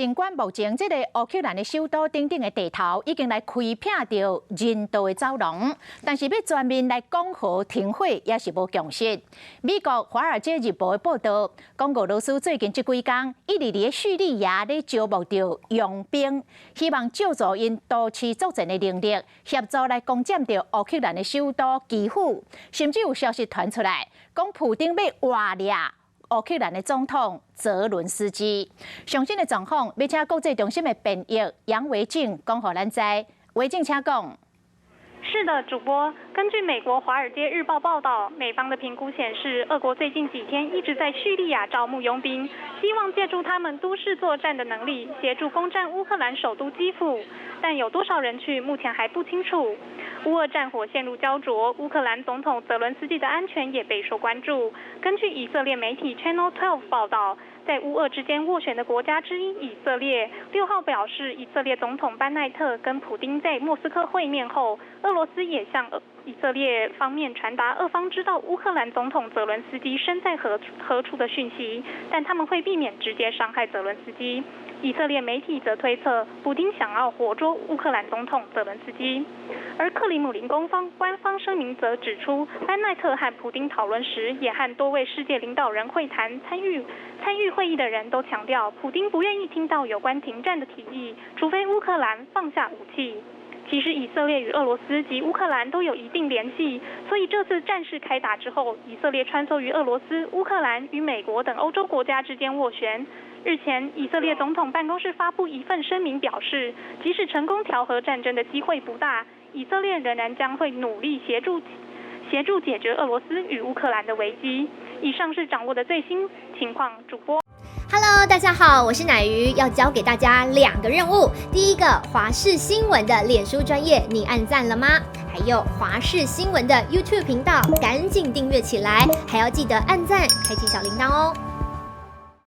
尽管目前这个乌克兰的首都顶顶的地头已经来开辟着人道的走廊，但是要全面来讲和停火也是无共识。美国《华尔街日报》的报道，讲俄罗斯最近这几天一直伫叙利亚咧招募着佣兵，希望借助因多次作战的能力，协助来攻占着乌克兰的首都基辅。甚至有消息传出来，讲普丁要挖掠乌克兰的总统泽伦斯基。上新的状况，要请国际中心的编译杨维静讲互咱知。维静，请讲。是的，主播。根据美国《华尔街日报》报道，美方的评估显示，俄国最近几天一直在叙利亚招募佣兵，希望借助他们都市作战的能力，协助攻占乌克兰首都基辅。但有多少人去，目前还不清楚。乌俄战火陷入焦灼，乌克兰总统泽伦斯基的安全也备受关注。根据以色列媒体 Channel 12报道，在乌俄之间斡旋的国家之一以色列6号表示，以色列总统班奈特跟普丁在莫斯科会面后，俄罗斯也向以色列方面传达俄方知道乌克兰总统泽伦斯基身在何处的讯息，但他们会避免直接伤害泽伦斯基。以色列媒体则推测，普丁想要活捉乌克兰总统泽伦斯基。而克里姆林宫官方声明则指出，班奈特和普丁讨论时，也和多位世界领导人会谈，参与会议的人都强调，普丁不愿意听到有关停战的提议，除非乌克兰放下武器。其实以色列与俄罗斯及乌克兰都有一定联系，所以这次战事开打之后，以色列穿梭于俄罗斯、乌克兰与美国等欧洲国家之间斡旋。日前，以色列总统办公室发布一份声明表示，即使成功调和战争的机会不大，以色列仍然将会努力协助解决俄罗斯与乌克兰的危机。以上是掌握的最新情况，主播。Hello， 大家好，我是乃瑜，要教给大家2个任务。第一个，华视新闻的脸书专页，你按赞了吗？还有华视新闻的 YouTube 频道，赶紧订阅起来，还要记得按赞，开启小铃铛哦。